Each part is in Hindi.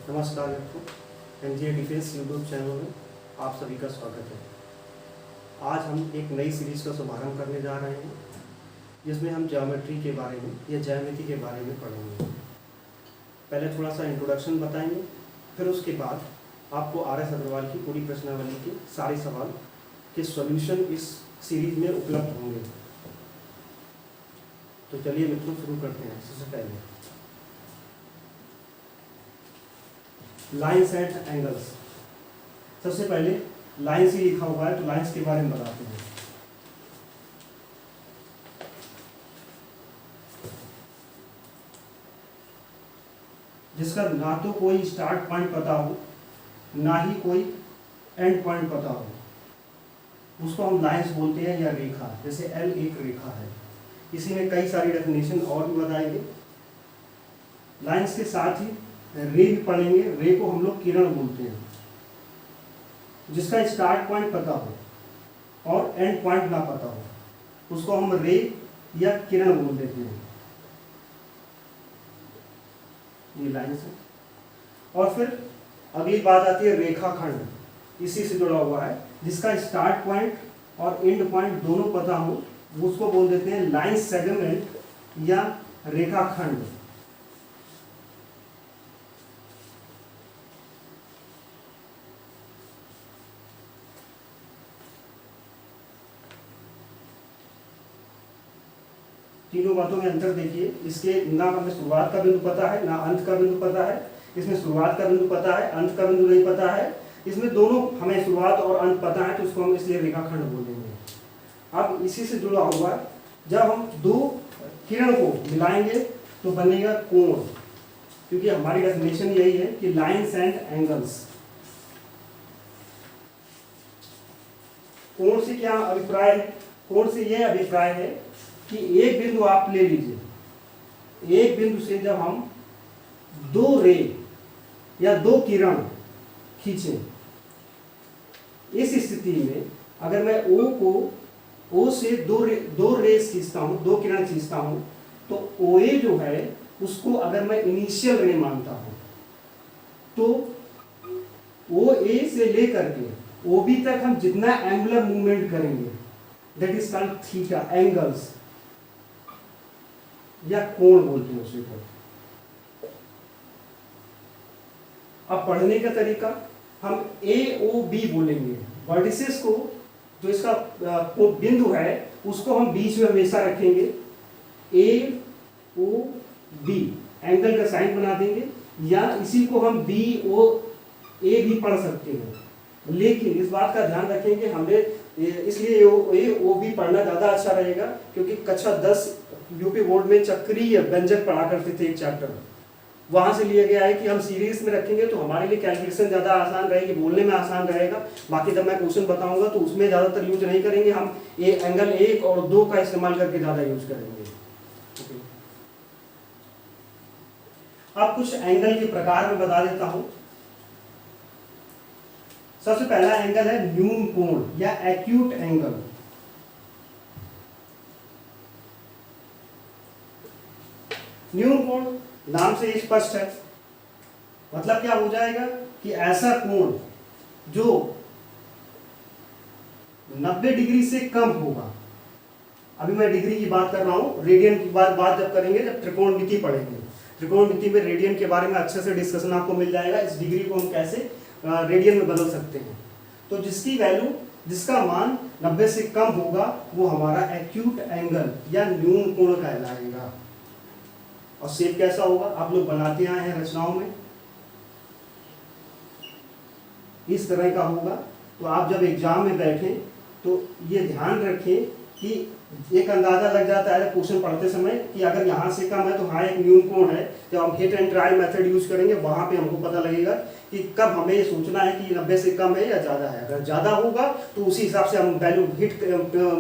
नमस्कार मित्रों, एनजीए डिफेंस यूट्यूब चैनल में आप सभी का स्वागत है। आज हम एक नई सीरीज का शुभारंभ करने जा रहे हैं जिसमें हम ज्योमेट्री के बारे में या ज्यामिति के बारे में पढ़ेंगे। पहले थोड़ा सा इंट्रोडक्शन बताएंगे, फिर उसके बाद आपको आर.एस. अग्रवाल की पूरी प्रश्नावली के सारे सवाल के सॉल्यूशन इस सीरीज में उपलब्ध होंगे। तो चलिए मित्रों शुरू करते हैं। सबसे पहले लाइन्स एंड एंगल्स। सबसे पहले लाइन्स ही लिखा हुआ है तो लाइन्स के बारे में बताते हैं। जिसका ना तो कोई स्टार्ट पॉइंट पता हो ना ही कोई एंड पॉइंट पता हो, उसको हम लाइन्स बोलते हैं या रेखा। जैसे एल एक रेखा है। इसी में कई सारी डेफिनेशन और भी बताएंगे। लाइन्स के साथ ही रे भी पढ़ेंगे। रे को हम लोग किरण बोलते हैं। जिसका स्टार्ट पॉइंट पता हो और एंड पॉइंट ना पता हो उसको हम रे या किरण बोल देते हैं। ये लाइन्स है। और फिर अगली बात आती है रेखाखंड। इसी से जुड़ा हुआ है। जिसका स्टार्ट पॉइंट और एंड पॉइंट दोनों पता हो उसको बोल देते हैं लाइन सेगमेंट या रेखाखंड। तीनों बातों में अंतर देखिए। इसके ना हमें शुरुआत का बिंदु पता है ना अंत का बिंदु पता है। इसमें शुरुआत का बिंदु पता है, अंत का बिंदु नहीं पता है। इसमें दोनों हमें शुरुआत और अंत पता है तो उसको हम इसलिए रेखाखंड बोलेंगे। अब इसी से जुड़ा हुआ है, जब हम दो किरण को मिलाएंगे तो बनेगा कोण। क्योंकि हमारी डेफिनेशन यही है कि लाइन्स एंड एंगल्स। कोण से क्या अभिप्राय है? कोण से यह अभिप्राय है कि एक बिंदु आप ले लीजिए। एक बिंदु से जब हम दो रे या दो किरण खींचें, इस स्थिति में अगर मैं ओ से दो रेस खींचता हूं, दो किरण खींचता हूं, तो ओ ए जो है उसको अगर मैं इनिशियल रे मानता हूं तो ओ ए से लेकर के ओ बी तक हम जितना एंगुलर मूवमेंट करेंगे that is called theta, angles या कोण बोलते हैं उसी को। अब पढ़ने का तरीका हम ए ओ बी बोलेंगे। वर्टिसेस को, जो इसका बिंदु है उसको हम बीच में हमेशा रखेंगे। ए ओ बी एंगल का साइन बना देंगे, या इसी को हम बी ओ ए भी पढ़ सकते हैं। लेकिन इस बात का ध्यान रखें कि हमें इसलिए ए ओ बी पढ़ना ज़्यादा अच्छा रहेगा, क्योंकि कक्षा 10 यूपी बोर्ड में चक्रीय व्यंजक पढ़ा करते थे एक चैप्टर, वहां से लिया गया है कि हम सीरीज में रखेंगे तो हमारे लिए कैलकुलेशन ज़्यादा आसान रहेगी, बोलने में आसान रहेगा। बाकी जब मैं क्वेश्चन बताऊंगा तो उसमें ज़्यादातर यूज नहीं करेंगे, हम एंगल 1 और 2 का इस्तेमाल करके ज़्यादा यूज करेंगे। अब कुछ एंगल के प्रकार में बता देता हूं। सबसे पहला एंगल है न्यून कोण या एक्यूट एंगल। न्यून कोण नाम से स्पष्ट है। मतलब क्या हो जाएगा कि ऐसा कोण जो 90 डिग्री से कम होगा। अभी मैं डिग्री की बात कर रहा हूं, रेडियन की बात जब करेंगे, जब त्रिकोणमिति पढ़ेंगे। त्रिकोणमिति में रेडियन के बारे में अच्छे से डिस्कशन आपको मिल जाएगा। इस डिग्री को हम कैसे रेडियन में बदल सकते हैं। तो जिसकी वैल्यू, जिसका मान 90 से कम होगा वो हमारा एक्यूट एंगल या न्यून कोण कहलाएगा। और शेप कैसा होगा? आप लोग बनाते आए हैं रचनाओं में, इस तरह का होगा। तो आप जब एग्जाम में बैठें तो ये ध्यान रखें कि एक अंदाजा लग जाता है क्वेश्चन पढ़ते समय कि अगर यहाँ से कम है तो हाँ एक न्यून कोण है। जब हम hit and trial method use करेंगे वहां पे हमको पता लगेगा कि कब हमें ये सोचना है कि 90 से कम है या ज़्यादा है। अगर ज़्यादा होगा तो उसी हिसाब से हम वैल्यू हिट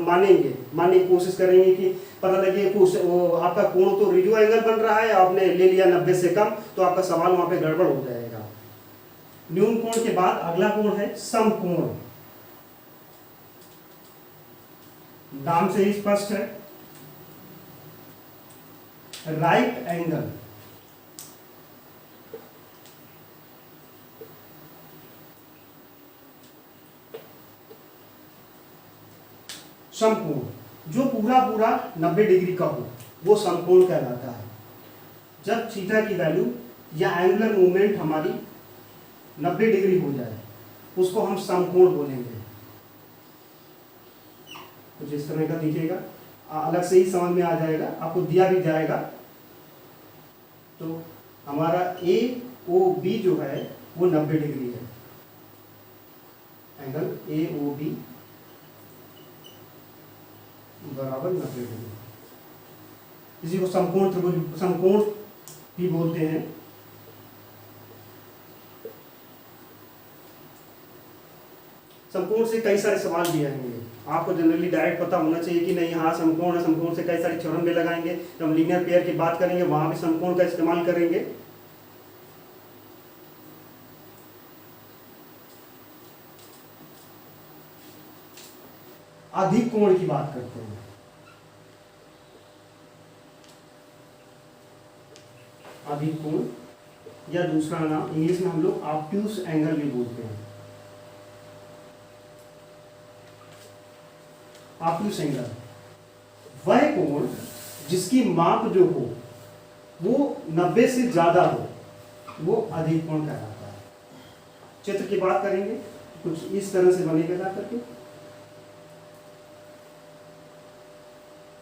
मानने की कोशिश करेंगे कि पता लगे आपका कोण तो रेडियो एंगल बन रहा है, आपने ले लिया 90 से कम, तो आपका सवाल वहाँ पे गड़बड़ हो जाएगा। न्यून कोण के बाद अगला कोण है समकोण। नाम से ही स्पष्ट है, राइट एंगल। समकोण जो पूरा पूरा 90 डिग्री का हो वो समकोण कहलाता है। जब थीटा की वैल्यू या एंगुलर मूवमेंट हमारी 90 डिग्री हो जाए उसको हम समकोण बोलेंगे। कुछ इस तरह का दिखेगा, अलग से ही समझ में आ जाएगा, आपको दिया भी जाएगा। तो हमारा ए ओ बी जो है वो 90 डिग्री है, एंगल ए ओ बी बराबर 90 डिग्री। इसी को समकोण त्रिभुज, समकोण भी बोलते हैं। समकोण से कई सारे सवाल भी आएंगे, आपको जनरली डायरेक्ट पता होना चाहिए कि नहीं हाँ समकोण है, समकोण से कई सारे थ्योरम भी लगाएंगे। जब हम लीनियर पेयर की बात करेंगे वहां भी समकोण का इस्तेमाल करेंगे। अधिक कोण की बात करते हैं। अधिक कोण या दूसरा नाम इंग्लिश में हम लोग ऑब्ट्यूस एंगल भी बोलते हैं। ऑब्ट्यूस एंगल वह कोण जिसकी माप जो हो वो 90 से ज्यादा हो, वो अधिक कोण कहलाता है। चित्र की बात करेंगे कुछ इस तरह से बनेगा जा करके।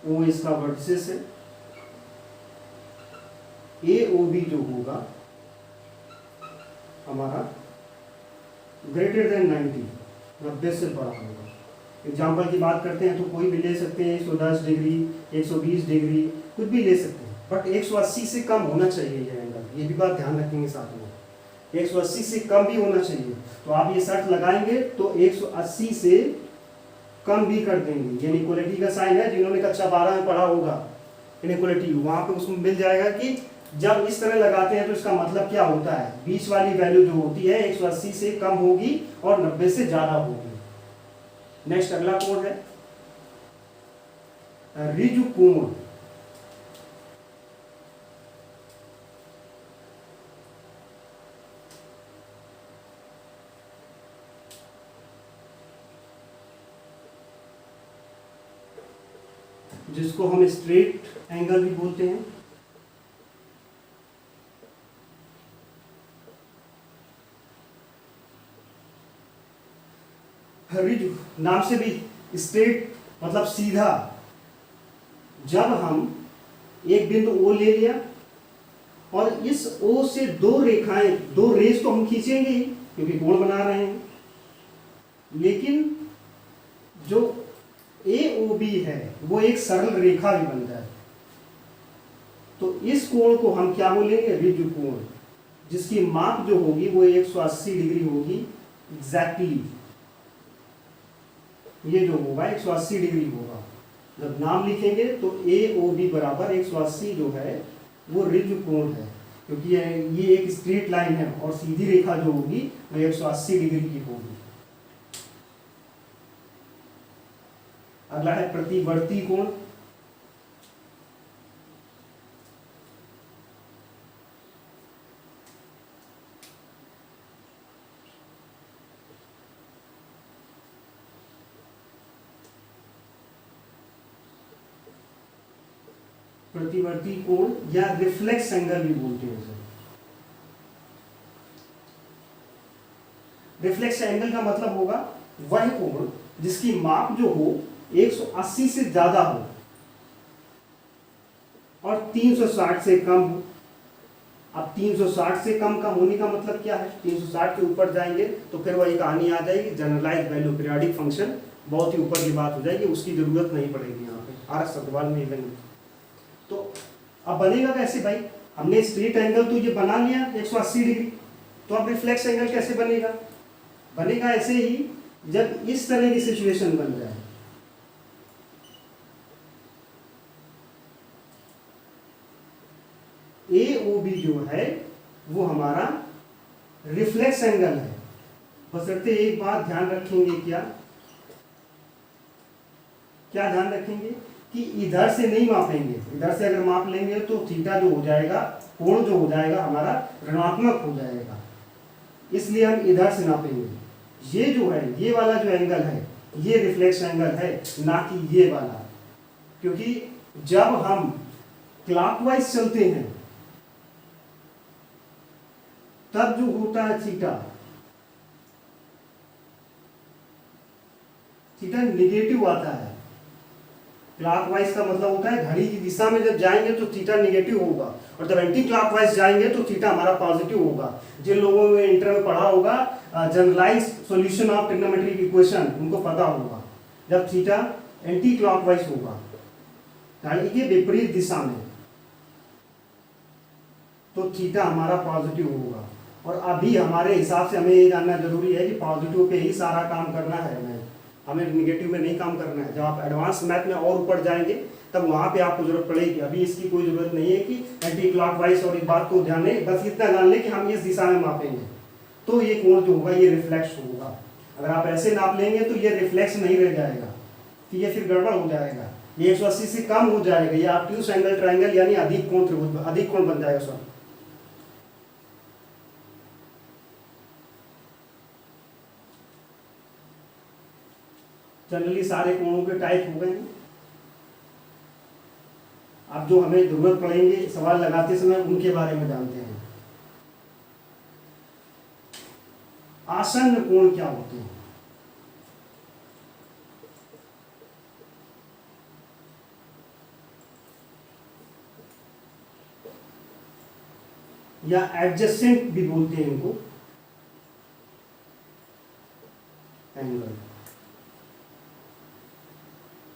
ओ इसका वर्टिसेस है, ए ओ बी जो होगा हमारा ग्रेटर देन 90 से बड़ा होगा। एग्जाम्पल की बात करते हैं तो कोई भी ले सकते हैं, 110 डिग्री, 120 डिग्री, कुछ भी ले सकते हैं, बट 180 से कम होना चाहिए ये एंगल। ये भी बात ध्यान रखेंगे साथ में, 180 से कम भी होना चाहिए। तो आप ये शर्त लगाएंगे तो 180 से कम भी कर देंगे। ये इक्वलिटी का साइन है, जिन्होंने कक्षा 12 में पढ़ा होगा इनइक्वलिटी, वहां पे उसमें मिल जाएगा कि जब इस तरह लगाते हैं तो इसका मतलब क्या होता है। बीच वाली वैल्यू जो होती है 180 से कम होगी और 90 से ज्यादा होगी। नेक्स्ट अगला कोण है ऋजु कोण। जिसको हम स्ट्रेट एंगल भी बोलते हैं। ऋजु नाम से भी स्ट्रेट मतलब सीधा। जब हम एक बिंदु ओ ले लिया और इस ओ से दो रेखाएं, दो रेस तो हम खींचेंगे ही क्योंकि कोण बना रहे हैं, लेकिन जो ए ओ बी है वो एक सरल रेखा भी बनता है। तो इस कोण को हम क्या बोलेंगे, ऋजु कोण, जिसकी माप जो होगी वो 180 डिग्री होगी एग्जैक्टली। ये जो होगा 180 डिग्री होगा। जब नाम लिखेंगे तो ए ओ बी बराबर 180 जो है वो ऋजु कोण है, क्योंकि ये एक स्ट्रेट लाइन है और सीधी रेखा जो होगी वो 180 डिग्री की होगी। अगला है प्रतिवर्ती कोण। प्रतिवर्ती कोण या रिफ्लेक्स एंगल भी बोलते हैं इसे। रिफ्लेक्स एंगल का मतलब होगा वह कोण जिसकी माप जो हो 180 से ज्यादा हो और 360 से कम हो। अब 360 से कम का होने का मतलब क्या है, 360 के ऊपर जाएंगे तो फिर वही कहानी आ जाएगी, जनरलाइज वैल्यू पीरियोडिक फंक्शन, बहुत ही ऊपर की बात हो जाएगी, उसकी जरूरत नहीं पड़ेगी यहाँ पे आर सवाल में इवन। तो अब बनेगा कैसे भाई, हमने स्ट्रेट एंगल तो ये बना लिया 180 डिग्री, तो अब रिफ्लेक्स एंगल कैसे बनेगा, बनेगा ऐसे ही जब इस तरह की सिचुएशन बन जाए। ए ओ बी जो है वो हमारा रिफ्लेक्स एंगल है। बशर्ते एक बात ध्यान रखेंगे, क्या ध्यान रखेंगे कि इधर से नहीं मापेंगे। इधर से अगर माप लेंगे तो थीटा जो हो जाएगा, कोण जो हो जाएगा हमारा ऋणात्मक हो जाएगा, इसलिए हम इधर से नापेंगे। ये जो है, ये वाला जो एंगल है ये रिफ्लेक्स एंगल है, ना कि ये वाला। क्योंकि जब हम क्लॉकवाइज चलते हैं तब जो होता है थीटा, थीटा निगेटिव आता है। क्लॉकवाइज का मतलब होता है घड़ी की दिशा में जब जाएंगे तो थीटा निगेटिव होगा, और जब एंटी क्लॉकवाइज जाएंगे तो थीटा हमारा पॉजिटिव होगा। जिन लोगों ने इंटर में पढ़ा होगा generalize solution of trigonometric equation, उनको पता होगा जब थीटा एंटी क्लॉकवाइज होगा यानी कि विपरीत दिशा में, तो थीटा हमारा पॉजिटिव होगा। और अभी हमारे हिसाब से हमें ये जानना जरूरी है कि पॉजिटिव पे ही सारा काम करना है, हमें निगेटिव में नहीं काम करना है। जब आप एडवांस मैथ में और ऊपर जाएंगे तब वहाँ पे आपको जरूरत पड़ेगी। अभी इसकी कोई जरूरत नहीं है कि एंटी क्लॉकवाइज, और एक बात को ध्यान दें, बस इतना जान लें कि हम इस दिशा में मापेंगे तो ये कोण जो होगा ये रिफ्लेक्स होगा। अगर आप ऐसे नाप लेंगे तो ये रिफ्लेक्स नहीं रह जाएगा, कि ये फिर गड़बड़ हो जाएगा, ये 180 से कम हो जाएगा, ये ऑब्ट्यूज एंगल ट्रायंगल यानी अधिक कोण बन जाएगा सर। जनरली सारे कोणों के टाइप हो गए हैं। अब जो हमें जरूरत पड़ेंगे सवाल लगाते समय उनके बारे में जानते हैं। आसन्न कोण क्या होते हैं? या एडजेसेंट भी बोलते हैं इनको एंगल।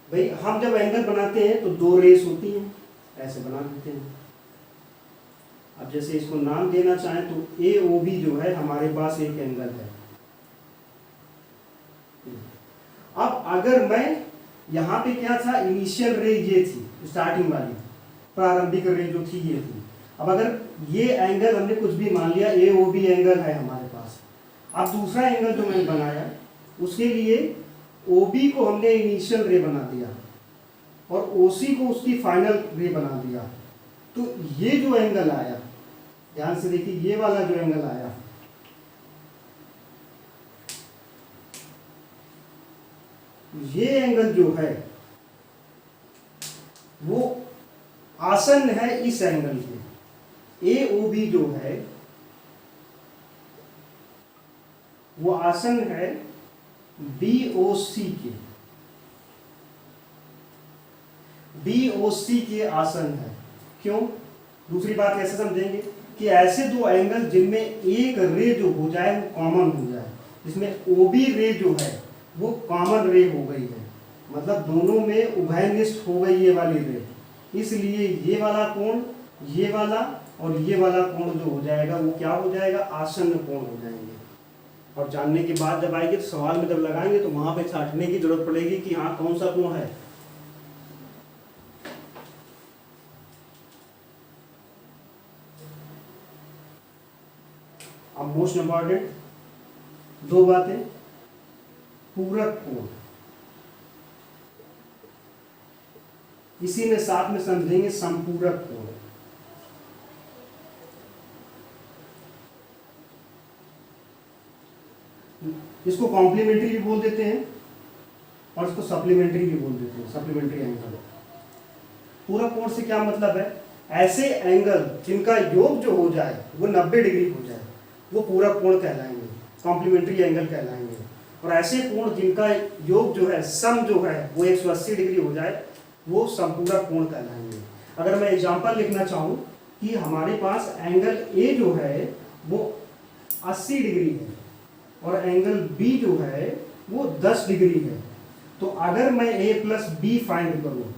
भाई हम जब एंगल बनाते हैं तो दो रेस होती हैं, ऐसे बना देते हैं। अब जैसे इसको नाम देना चाहें तो ए ओ बी जो है हमारे पास एक एंगल है। अब अगर मैं यहाँ पे क्या था, इनिशियल रे ये थी, स्टार्टिंग वाली प्रारंभिक रे जो थी ये थी। अब अगर ये एंगल हमने कुछ भी मान लिया, ए ओ बी एंगल है हमारे पास। अब दूसरा एंगल जो मैंने बनाया उसके लिए ओ बी को हमने इनिशियल रे बना दिया और ओ सी को उसकी फाइनल रे बना दिया। तो ये जो एंगल आया, ध्यान से देखिए, ये वाला जो एंगल आया ये एंगल जो है वो आसन्न है इस एंगल के। ए ओ बी जो है वो आसन्न है बी ओ सी के, बी ओ सी के आसन्न है। क्यों? दूसरी बात कैसे समझेंगे कि ऐसे दो एंगल जिनमें एक रे जो हो जाए वो कॉमन हो जाए, जिसमें ओ बी रे जो है वो कॉमन रे हो गई है, मतलब दोनों में उभयनिष्ठ हो गई ये वाली रे, इसलिए ये वाला कोण, ये वाला और ये वाला कोण जो हो जाएगा वो क्या हो जाएगा, आसन्न कोण हो जाएंगे। और जानने के बाद जब आएंगे तो सवाल में जब लगाएंगे तो वहां पे छांटने की जरूरत पड़ेगी कि हाँ कौन सा कोण है। अब मोस्ट इंपॉर्टेंट दो बातें, पूरक कोण, इसी में साथ में समझेंगे संपूरक कोण। इसको कॉम्प्लीमेंट्री भी बोल देते हैं और इसको सप्लीमेंट्री भी बोल देते हैं, सप्लीमेंट्री एंगल। पूरक कोण से क्या मतलब है, ऐसे एंगल जिनका योग जो हो जाए वो 90 डिग्री हो जाए वो पूरक कोण कहलाएंगे, कॉम्प्लीमेंट्री एंगल कहलाएंगे। और ऐसे कोण जिनका योग जो है सम जो है वो 180 डिग्री हो जाए वो संपूरक कोण कहलाएंगे। अगर मैं एग्जांपल लिखना चाहूँ कि हमारे पास एंगल ए जो है वो 80 डिग्री है और एंगल बी जो है वो 10 डिग्री है, तो अगर मैं ए प्लस बी फाइंड करूं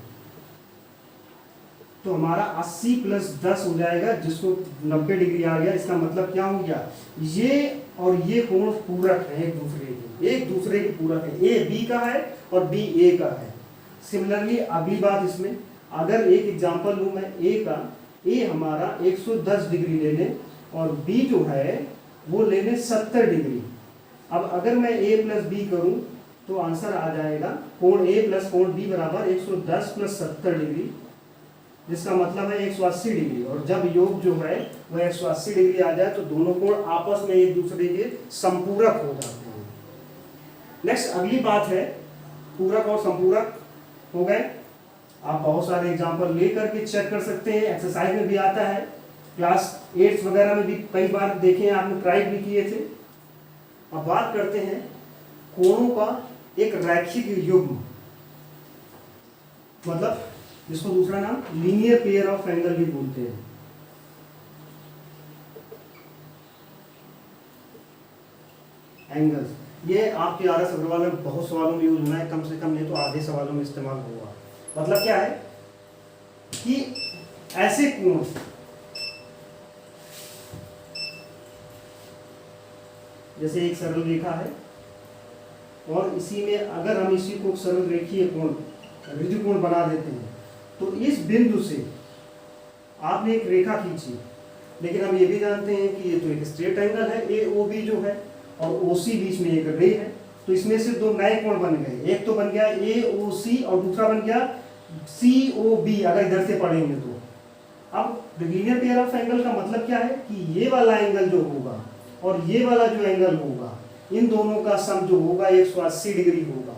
तो हमारा 80 प्लस 10 हो जाएगा, जिसको 90 डिग्री आ गया। इसका मतलब क्या हो गया, ये और ये कोण पूरक है एक दूसरे के पूरक है। ए बी का है और बी ए का है। सिमिलरली अगली बात इसमें, अगर एक एग्जांपल लूं मैं ए का, ए हमारा 110 डिग्री ले लें और बी जो है वो ले लें 70 डिग्री। अब अगर मैं a प्लस बी करूं तो आंसर आ जाएगा कोण a प्लस कोण b बराबर 110 प्लस 70 डिग्री, जिसका मतलब है 180 डिग्री। और जब योग जो है वह 180 डिग्री आ जाए तो दोनों कोण आपस में एक दूसरे के संपूरक हो जाते हैं। नेक्स्ट अगली बात है पूरक और संपूरक हो गए। आप बहुत सारे एग्जाम्पल ले करके चेक कर सकते हैं, एक्सरसाइज में भी आता है, क्लास 8 वगैरह में भी कई बार देखे हैं आपने, ट्राई भी किए थे। अब बात करते हैं कोणों का एक रैखिक युग्म, मतलब जिसको दूसरा नाम लीनियर पेयर ऑफ एंगल भी बोलते हैं। एंगल्स, ये आपके आरएस अग्रवाल में बहुत सवालों में यूज होना है, कम से कम नहीं तो आधे सवालों में इस्तेमाल होगा। मतलब क्या है कि ऐसे कोण, जैसे एक सरल रेखा है और इसी में अगर हम इसी को सरल रेखीय कोण, ऋजु कोण बना देते हैं, तो इस बिंदु से आपने एक रेखा खींची, लेकिन हम ये भी जानते हैं कि ये तो एक स्ट्रेट एंगल है, AOB जो है, और OC बीच में एक रे है, तो इसमें से दो नए कोण बन गए, एक तो बन गया AOC और दूसरा बन गया COB अगर इधर से पढ़ेंगे तो। अब लीनियर पेयर ऑफ एंगल का मतलब क्या है कि ये वाला एंगल जो होगा और ये वाला जो एंगल होगा, इन दोनों का सम जो होगा 180 डिग्री होगा।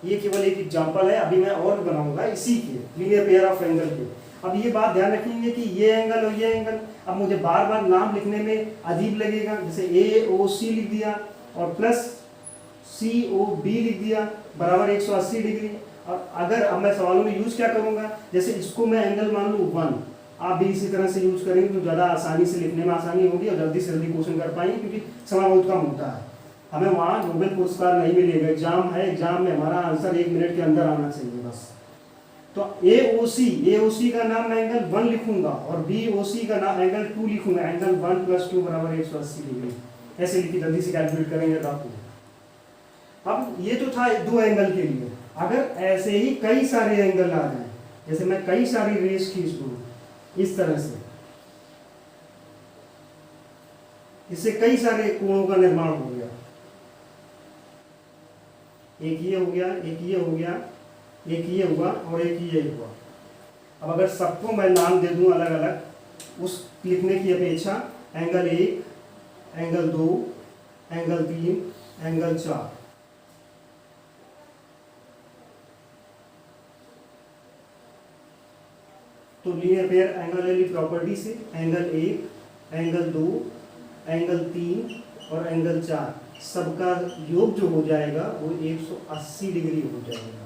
ये केवल एक एग्जांपल है, अभी मैं और बनाऊंगा इसी के लीनियर पेयर ऑफ एंगल के। अब ये बात ध्यान रखेंगे कि ये एंगल और ये एंगल, अब मुझे बार बार नाम लिखने में अजीब लगेगा, जैसे AOC लिख दिया और प्लस COB लिख दिया बराबर 180 डिग्री। और अगर अब मैं सवालों में यूज क्या करूंगा, जैसे इसको मैं एंगल मान लूँ 1, आप भी इसी तरह से यूज करेंगे तो ज़्यादा आसानी से लिखने में आसानी होगी और जल्दी से जल्दी क्वेश्चन कर पाएंगे, क्योंकि समय बहुत कम होता है। हमें वहाँ नोबेल पुरस्कार नहीं मिलेगा, एग्जाम है, एग्जाम में हमारा आंसर 1 मिनट के अंदर आना चाहिए बस। तो AOC का नाम मैं एंगल 1 लिखूंगा और BOC का नाम एंगल 2 लिखूंगा, एंगल 1 + 2 बराबर 180 डिग्री। ऐसे लिखी जल्दी से कैलकुलेट करेंगे तो आपको। अब ये तो था 2 एंगल के लिए, अगर ऐसे ही कई सारे एंगल आ जाए, जैसे मैं कई सारी रेस खींच दूँ इस तरह से, इससे कई सारे कोणों का निर्माण हो गया, एक ये हो गया, एक ये हो गया, एक ये हुआ और एक ये हुआ। अब अगर सबको मैं नाम दे दूं अलग अलग, उस लिखने की अपेक्षा एंगल 1, एंगल 2, एंगल 3, एंगल 4, तो लीनियर पेयर एंगल वाली प्रॉपर्टी से एंगल 1, एंगल 2, एंगल 3 और एंगल 4 सबका योग जो हो जाएगा वो 180 डिग्री हो जाएगा।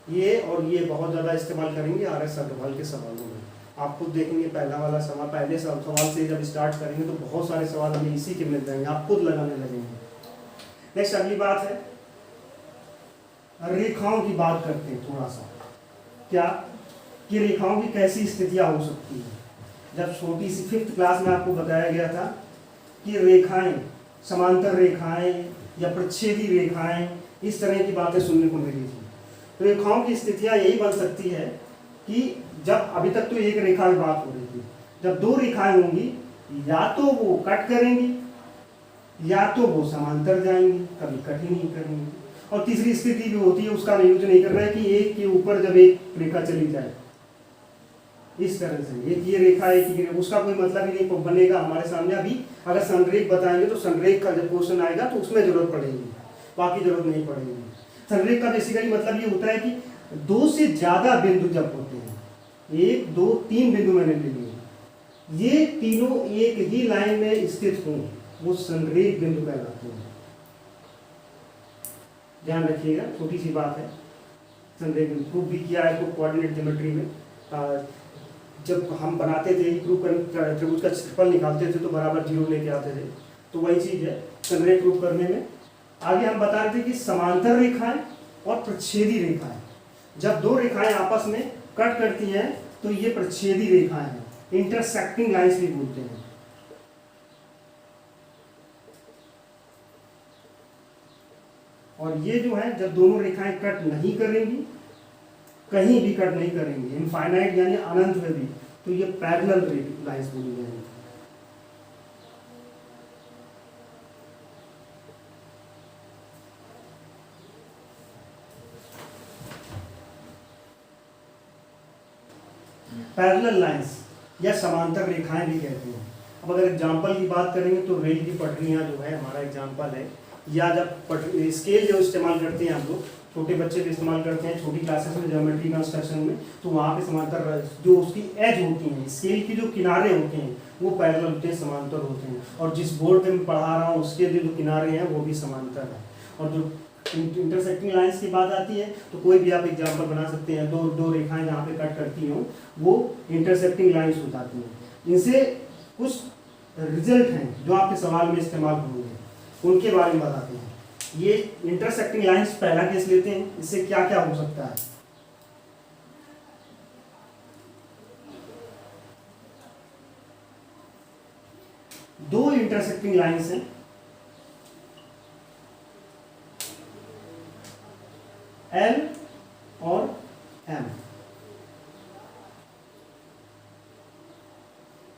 ये और ये बहुत ज़्यादा इस्तेमाल करेंगे आरएस अग्रवाल के सवालों में। आप खुद देखेंगे पहला वाला सवाल, पहले सवाल से जब स्टार्ट करेंगे तो बहुत सारे सवाल हमें इसी के मिल जाएंगे, आप खुद लगाने लगेंगे। नेक्स्ट अगली बात है, रेखाओं की बात करते हैं थोड़ा सा, क्या कि रेखाओं की कैसी स्थितियाँ हो सकती हैं। जब छोटी सी 5th क्लास में आपको बताया गया था कि रेखाएं, समांतर रेखाएं या प्रच्छेदी रेखाएं, इस तरह की बातें सुनने को मिली थी। रेखाओं की स्थितियां यही बन सकती है कि जब अभी तक तो एक रेखा की बात हो रही थी, जब 2 रेखाएं होंगी, या तो वो कट करेंगी या तो वो समांतर जाएंगी, कभी कट ही नहीं करेंगी। और तीसरी स्थिति भी होती है, उसका यूज नहीं कर रहा है कि एक के ऊपर जब एक रेखा चली जाए इस तरह से, एक ये रेखा एक ही, उसका कोई मतलब ही नहीं बनेगा हमारे सामने। अभी अगर संरेख बताएंगे तो संरेख का जब क्वेश्चन आएगा तो उसमें जरूरत पड़ेगी, बाकी जरूरत नहीं पड़ेगी। संरेख का बेसिकली मतलब ये होता है कि 2 से ज्यादा बिंदु जब होते हैं, 1, 2, 3 बिंदु मैंने ले लिए, ये तीनों एक ही लाइन में स्थित हों, वो संरेख बिंदु कहलाते हैं। ध्यान रखिएगा, छोटी सी बात है। संरेख बिंदु प्रूव भी किया है तो कोऑर्डिनेट ज्योमेट्री में, जब हम बनाते थे प्रूव कर त्रिभुज का क्षेत्रफल निकालते थे तो बराबर 0 लेके आते थे, तो वही चीज है संरेख प्रूव करने में। आगे हम बता रहे थे कि समांतर रेखाएं और प्रच्छेदी रेखाएं, जब 2 रेखाएं आपस में कट करती हैं तो ये प्रच्छेदी रेखाएं हैं, इंटरसेक्टिंग लाइंस भी बोलते हैं। और ये जो है जब दोनों रेखाएं कट नहीं करेंगी, कहीं भी कट नहीं करेंगी, इनफाइनाइट यानी अनंत में भी, तो ये पैरेलल लाइंस बोली जाएंगी। पैरेलल लाइंस या समांतर रेखाएं भी कहते हैं। अब अगर एग्जांपल की बात करेंगे तो रेल की पटरियां जो है हमारा एग्जांपल है, या जब स्केल जो इस्तेमाल करते हैं हम लोग, छोटे बच्चे भी इस्तेमाल करते हैं छोटी क्लासेस में ज्योमेट्री कंस्ट्रक्शन में, तो वहाँ पे समांतर जो उसकी एज होती हैं, स्केल की जो किनारे होते हैं वो पैरेलल होते हैं, समांतर होते हैं। और जिस बोर्ड पे मैं पढ़ा रहा हूँ उसके जो किनारे हैं वो भी समांतर है। और जो इंटरसेक्टिंग लाइंस की बात आती है तो कोई भी आप एग्जाम्पल बना सकते हैं, दो रेखाएं जहाँ पे कट करती हों वो इंटरसेक्टिंग लाइंस हो जाती हैं। इनसे कुछ रिजल्ट हैं जो आपके सवाल में इस्तेमाल होंगे, उनके बारे में बताते हैं। ये इंटरसेक्टिंग लाइंस पहला केस लेते हैं, इससे क्या क्या हो सकता है। दो इंटरसेक्टिंग लाइंस हैं, L और M।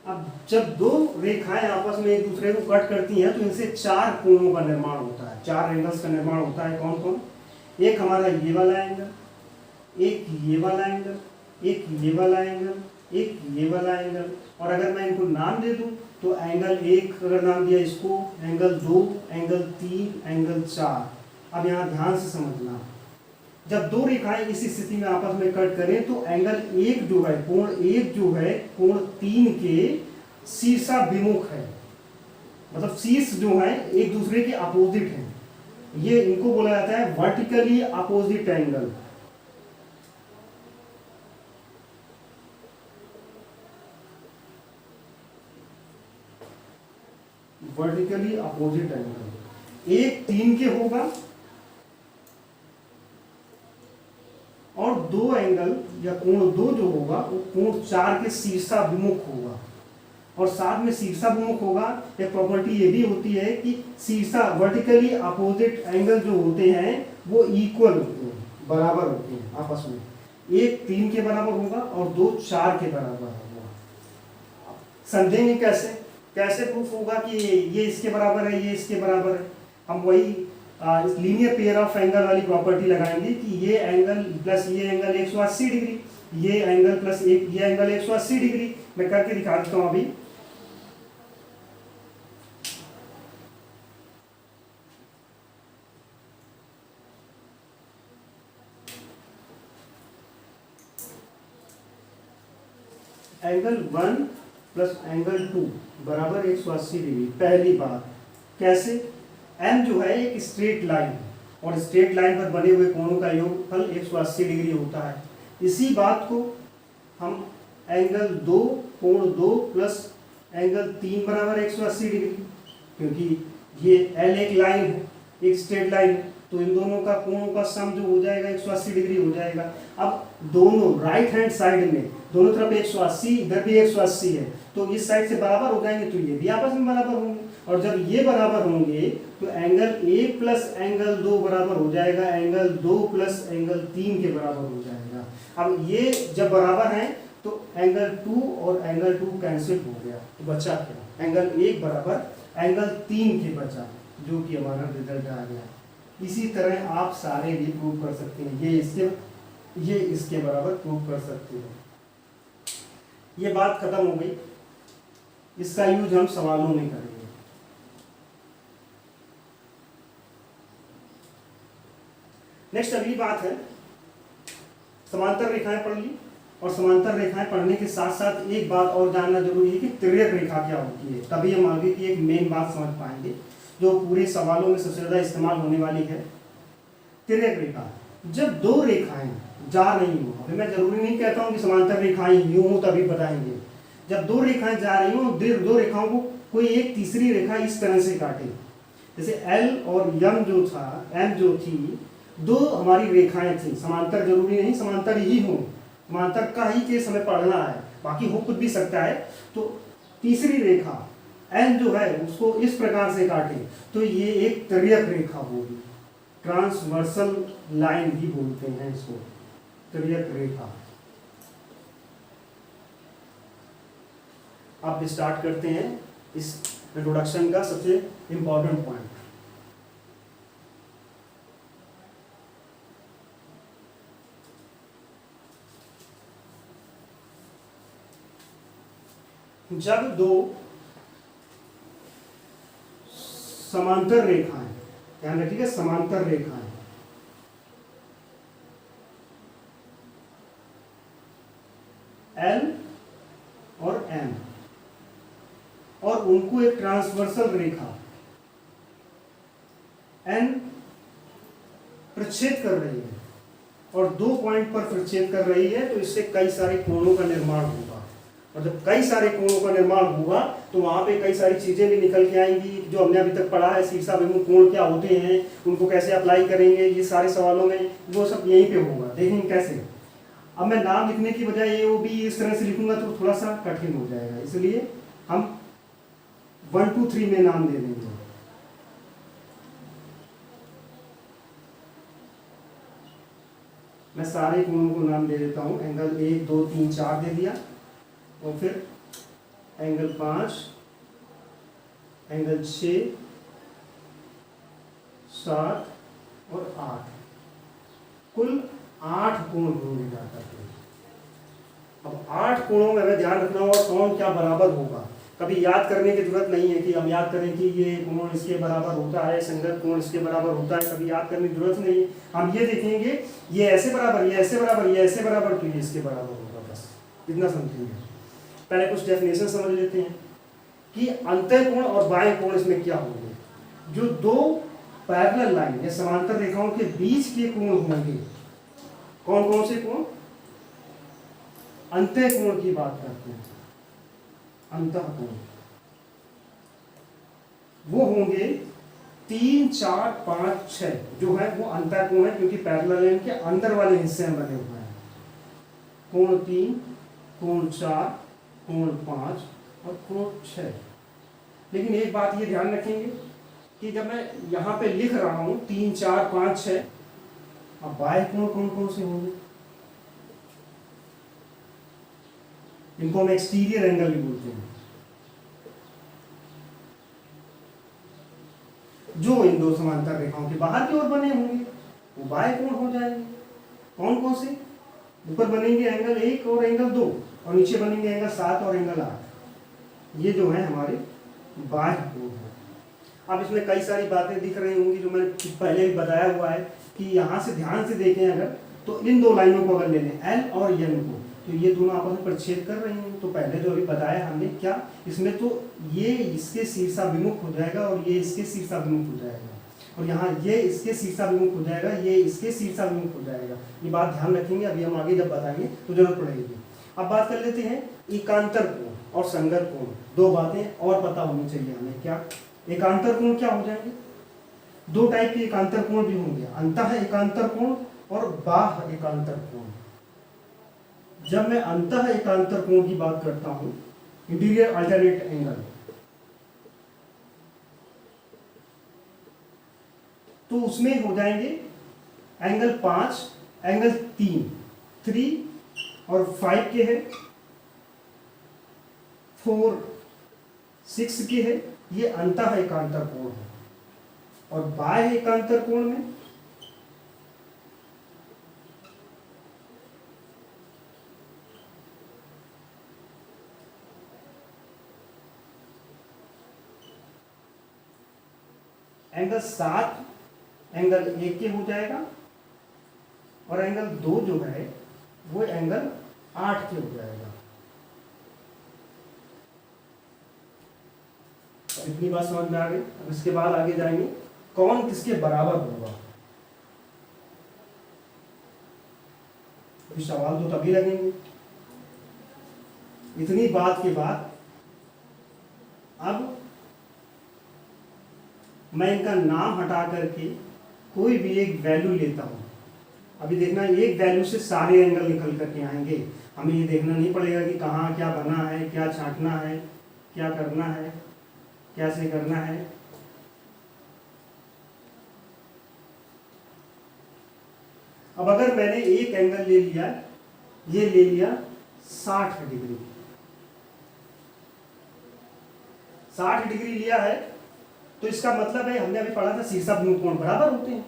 अब जब दो रेखाएं आपस में एक दूसरे को कट करती हैं तो इनसे चार कोणों का निर्माण होता है, चार एंगल्स का निर्माण होता है। कौन कौन? एक हमारा ये वाला एंगल, एक ये वाला एंगल, एक ये वाला एंगल, एक ये वाला एंगल। और अगर मैं इनको नाम दे दूं तो एंगल 1 अगर नाम दिया इसको, एंगल 2, एंगल 3, एंगल 4। अब यहाँ ध्यान से समझना, जब दो रेखाएं इस स्थिति में आपस में कट करें तो एंगल 1 जो है, कोण 1 जो है, कोण 3 के शीर्षाभिमुख है। मतलब शीर्ष जो है एक दूसरे के अपोजिट है। ये इनको बोला जाता है vertically opposite angle. Vertically opposite angle एक 3 के होगा और दो एंगल या कोण 2 जो होगा वो कोण 4 के शीर्षाभिमुख होगा। और साथ में शीर्षाभिमुख होगा, एक प्रॉपर्टी ये भी होती है कि शीर्षा वर्टिकली अपोजिट एंगल जो होते हैं वो इक्वल होते हैं, बराबर होते हैं आपस में। एक 3 के बराबर होगा और दो 4 के बराबर होगा। समझेंगे कैसे? कैसे प्रूफ होगा कि ये इसके बराबर है, ये इसके बराबर है? हम वही लीनियर पेयर ऑफ एंगल वाली प्रॉपर्टी लगाएंगे कि ये एंगल प्लस ये एंगल 180 डिग्री, ये एंगल प्लस ये एंगल 180 डिग्री। मैं करके दिखा देता हूं अभी। एंगल 1 प्लस एंगल 2 बराबर 180 डिग्री। पहली बात कैसे? M जो है एक स्ट्रेट लाइन और स्ट्रेट लाइन पर बने हुए कोणों का योगफल 180 डिग्री होता है। इसी बात को हम एंगल 2 कोण 2 प्लस एंगल 3 बराबर 180 डिग्री, क्योंकि ये L एक लाइन है, एक स्ट्रेट लाइन है, तो इन दोनों का कोणों का सम जो हो जाएगा 180 डिग्री हो जाएगा। अब दोनों राइट हैंड साइड में दोनों तरफ 180, इधर भी 180 है, तो इस साइड से बराबर हो जाएंगे तो ये भी आपस में बराबर होंगे। और जब ये बराबर होंगे तो एंगल 1 प्लस एंगल 2 बराबर हो जाएगा एंगल 2 प्लस एंगल 3 के बराबर हो जाएगा। अब ये जब बराबर हैं तो एंगल 2 और एंगल 2 कैंसिल हो गया, तो बचा क्या? एंगल 1 बराबर एंगल 3 के बचा, जो कि हमारा रिजल्ट आ गया। इसी तरह आप सारे भी प्रूव कर सकते हैं, ये इसके बराबर प्रूव कर सकते हो। ये बात खत्म हो गई, इसका यूज हम सवालों में करेंगे। नेक्स्ट अगली बात है, समांतर रेखाएं पढ़ ली, और समांतर रेखाएं पढ़ने के साथ साथ एक बात और जानना जरूरी है कि तिर्यक रेखा क्या होती है। तभी हम आगे की एक मेन बात समझ पाएंगे जो पूरे सवालों में सबसे ज्यादा इस्तेमाल होने वाली है। तिर्यक रेखा, जब दो रेखाएं जा रही हो, अभी मैं जरूरी नहीं कहता हूं कि समांतर रेखाएं यूं हो तभी बताएंगे। जब दो रेखाएं जा रही हो, दो रेखाओं को कोई एक तीसरी रेखा इस तरह से काटे, जैसे L और M जो था, M जो थी, दो हमारी रेखाएं थी, समांतर जरूरी नहीं समांतर ही हो, समांतर का ही केस हमें पढ़ना है, बाकी हो कुछ भी सकता है। तो तीसरी रेखा N जो है उसको इस प्रकार से काटे तो ये एक तिर्यक रेखा होगी, ट्रांसवर्सल लाइन भी बोलते हैं इसको, तिर्यक रेखा। अब स्टार्ट करते हैं इस इंट्रोडक्शन का सबसे इंपॉर्टेंट पॉइंट। जब दो समांतर रेखाएं, ध्यान रखिएगा समांतर रेखाएं एल और एम, और उनको एक ट्रांसवर्सल रेखा एन प्रच्छेद कर रही है और 2 पॉइंट पर प्रच्छेद कर रही है, तो इससे कई सारे कोणों का निर्माण होगा। और जब कई सारे कोणों का निर्माण होगा तो वहां पे कई सारी चीजें भी निकल के आएंगी जो हमने अभी तक पढ़ा है। शीर्षाभिमुख कोण क्या होते हैं, उनको कैसे अप्लाई करेंगे, ये सारे सवालों में वो सब यहीं पे होगा। देखेंगे कैसे। अब मैं नाम लिखने की बजाय AOB इस तरह से लिखूंगा तो थोड़ा सा कठिन हो जाएगा, इसलिए हम 1 2 3 में नाम दे देंगे। मैं सारे कोणों को नाम दे देता हूं। एंगल 1 2 3 4 दे दिया, और फिर एंगल 5, एंगल 6, 7 और 8, कुल 8 कोण होंगे जाकर के। अब 8 कोणों में हमें ध्यान रखना होगा कौन क्या बराबर होगा। कभी याद करने की जरूरत नहीं है कि हम याद करें कि ये कोण इसके बराबर होता है, संगत कोण इसके बराबर होता है, कभी याद करने की जरूरत नहीं है। हम ये देखेंगे ये ऐसे बराबर, ये ऐसे बराबर, ये ऐसे बराबर, तो ये इसके बराबर होगा, बस इतना समझेंगे। पहले कुछ डेफिनेशन समझ लेते हैं कि अंतः कोण और बाह्य कोण इसमें क्या होंगे। जो 2 पैरेलल लाइन या समांतर रेखाओं के बीच के कोण होंगे, कौन कौन से कोण, अंतः कोण की बात करते हैं। अंतः कोण वो होंगे 3 4 5 6, जो है वो अंतः कोण है, क्योंकि पैरेलल लाइन के अंदर वाले हिस्से में बने हुए हैं। कोण 3, कोण 4, कोण 5 और कोण 6। लेकिन एक बात ये ध्यान रखेंगे कि जब मैं यहाँ पे लिख रहा हूं 3 4 5 6, अब बाह्य कोण कौन कौन से होंगे, इनको हम एक्सटीरियर एंगल भी बोलते हैं। जो इन 2 समांतर रेखाओं के बाहर की ओर बने होंगे वो बाह्य कोण हो जाएंगे। कौन कौन से, ऊपर बनेंगे एंगल 1 और एंगल 2, और नीचे बनेंगे एंगल 7 और एंगल 8। ये जो है हमारे बाह्य कोण है। अब इसमें कई सारी बातें दिख रही होंगी जो मैंने पहले भी बताया हुआ है कि यहाँ से ध्यान से देखें अगर, तो इन 2 लाइनों को अगर ले लें L और M को, तो ये दोनों आपस में प्रच्छेद कर रही हैं। तो पहले जो अभी बताया हमने क्या, इसमें तो ये इसके शीर्षाभिमुख हो जाएगा और ये इसके शीर्षाभिमुख हो जाएगा, और यहाँ ये इसके शीर्षाभिमुख हो जाएगा, ये इसके शीर्षाभिमुख हो जाएगा। ये बात ध्यान रखेंगे, अभी हम आगे जब बताएंगे तो जरूरत पड़ेगी। अब बात कर लेते हैं एकांतर कोण और संगत कोण। 2 बातें और पता होनी चाहिए हमें। क्या एकांतर कोण क्या हो जाएंगे, 2 टाइप के एकांतर कोण भी होंगे, अंतः एकांतर कोण और बाह्य एकांतर कोण। जब मैं अंतः एकांतर कोण की बात करता हूं, इंटीरियर अल्टरनेट एंगल, तो उसमें हो जाएंगे एंगल 5, एंगल 3 और 5 के है, 4 6 के है, ये अंतः एकांतर कोण है। और बाह्य एकांतर कोण में एंगल 7 एंगल 1 के हो जाएगा, और एंगल 2 जो है वो एंगल 8 के हो जाएगा। इतनी बात समझ में आ गई। अब इसके बाद आगे जाएंगे कौन किसके बराबर होगा। सवाल तो तभी लगेंगे। इतनी बात के बाद अब मैं इनका नाम हटा करके कोई भी एक वैल्यू लेता हूं। अभी देखना, एक वैल्यू से सारे एंगल निकल करके आएंगे। हमें ये देखना नहीं पड़ेगा कि कहाँ क्या बना है, क्या छांटना है, क्या करना है, कैसे करना है। अब अगर मैंने एक एंगल ले लिया, ये ले लिया 60 डिग्री, 60 डिग्री लिया है, तो इसका मतलब है हमने अभी पढ़ा था शीर्षाभिमुख कोण बराबर होते हैं।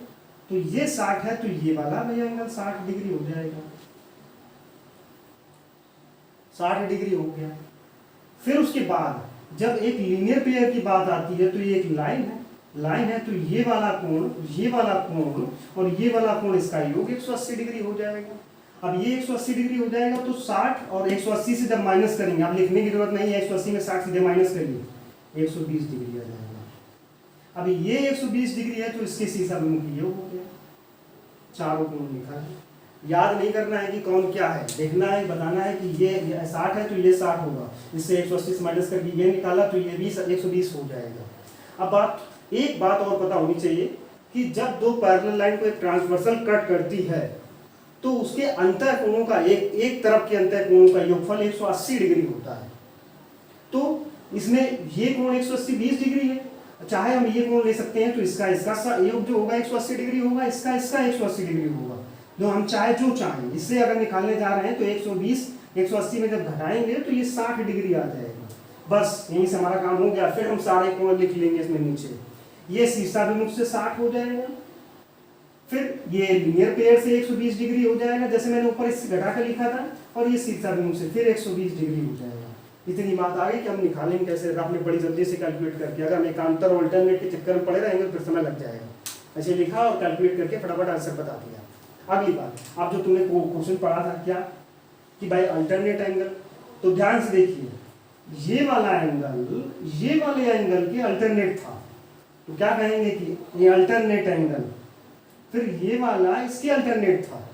तो ये 60 है, तो ये वाला भी एंगल 60 डिग्री हो जाएगा। 60 डिग्री हो गया। फिर उसके बाद जब एक लीनियर पेयर की बात आती है तो ये एक लाइन है, तो ये वाला कोण और ये वाला कोण इसका योग 180 डिग्री हो जाएगा। अब ये 180 डिग्री हो जाएगा तो 60 और 180 से जब माइनस करेंगे, आप लिखने की जरूरत नहीं है, 180 में 60 सीधे माइनस करिए 120 डिग्री आ जाएगा। अब ये 120 डिग्री है तो इसके शीर्षाभिमुख ये हो गया, चारों कोण लिखा है। याद नहीं करना है कि कौन क्या है, देखना है, बताना है कि ये 60 है तो ये 60 होगा, इससे 180 से माइनस करके ये निकाला तो ये 120 हो जाएगा। अब एक बात और पता होनी चाहिए कि जब दो पैरेलल लाइन को एक ट्रांसवर्सल कट करती है तो उसके अंतर कोणों का एक तरफ के अंतर कोणों का योगफल 180 डिग्री होता है। तो इसमें ये कोण 180 20 डिग्री है, चाहे हम ये कोण ले सकते हैं तो इसका योग जो होगा 180 डिग्री होगा, इसका 180 डिग्री होगा, जो हम जो चाहें। इससे अगर निकालने जा रहे हैं तो 120 180 में जब घटाएंगे तो ये 60 डिग्री आ जाएगा। बस यहीं से हमारा काम हो गया। फिर हम सारे कोण लिख लेंगे इसमें नीचे, ये शीर्षाभिमुख से 60 हो जाएगा, फिर ये लीनियर पेयर से 120 डिग्री हो जाएगा जैसे मैंने ऊपर इससे घटा कर लिखा था, और ये शीर्षाभिमुख से फिर 120 डिग्री हो जाएगा। इतनी बात आ गई कि हम निकालेंगे कैसे, आपने बड़ी जल्दी से कैलकुलेट करके, अगर हम एकांतर और अल्टरनेट के चक्कर में पड़े रहेंगे तो फिर समय लग जाएगा। ऐसे लिखा और कैलकुलेट करके फटाफट आंसर बता दिया। अगली बात, आप जो तुमने क्वेश्चन पढ़ा था क्या कि भाई अल्टरनेट एंगल, तो ध्यान से देखिए, ये वाला एंगल ये वाले एंगल के अल्टरनेट था, तो क्या कहेंगे कि ये अल्टरनेट एंगल, फिर ये वाला इसके अल्टरनेट था,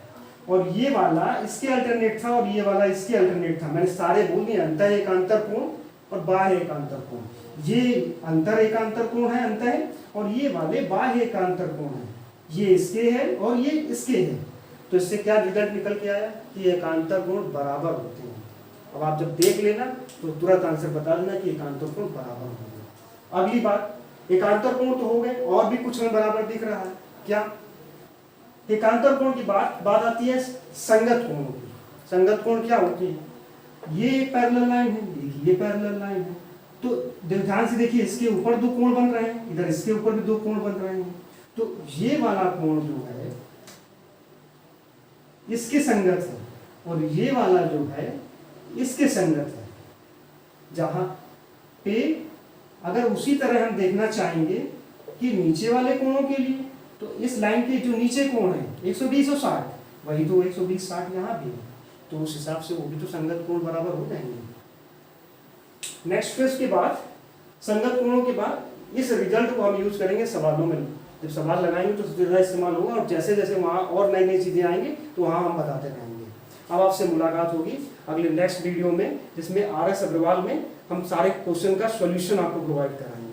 और ये वाला इसके अल्टरनेट था, और ये वाला इसके अल्टरनेट था। मैंने सारे बोल दिए, अंतः एकांतर कोण और बाह्य एकांतर कोण। ये अंतर एकांतर कोण है अंतः, और ये वाले बाह्य एकांतर कोण है, ये इसके है और ये इसके है। तो इससे क्या रिजल्ट निकल के आया कि एकांतर कोण बराबर होते हैं। अब आप जब देख लेना तो तुरंत आंसर बता देना कि एकांतर कोण बराबर होंगे। अगली बात, एकांतर कोण तो हो गए, और भी कुछ हमें बराबर दिख रहा है क्या? एकांतर कोण की बात आती है संगत कोणों की। संगत कोण क्या होती है? ये पैरेलल लाइन है, ये पैरेलल लाइन है, तो ध्यान से देखिए, इसके ऊपर दो कोण बन रहे हैं, इधर इसके ऊपर भी दो कोण बन रहे हैं, तो ये वाला कोण जो है इसके संगत है, और ये वाला जो है इसके संगत है। जहां पे अगर उसी तरह हम देखना चाहेंगे कि नीचे वाले कोणों के लिए, तो इस लाइन के जो नीचे कोण है 120 और 60, वही तो 120 60 यहाँ भी है, तो उस हिसाब से वो भी तो संगत कोण बराबर हो जाएंगे। नेक्स्ट फेज के बाद, संगत कोणों के बाद इस रिजल्ट को हम यूज करेंगे सवालों में। जब सवाल लगाएंगे तो सबसे ज़्यादा इस्तेमाल होगा, और जैसे जैसे वहाँ और नई नई चीज़ें आएंगी तो वहाँ हम बताते रहेंगे। अब आपसे मुलाकात होगी अगले नेक्स्ट वीडियो में, जिसमें RS अग्रवाल में हम सारे क्वेश्चन का सॉल्यूशन आपको प्रोवाइड कराएंगे।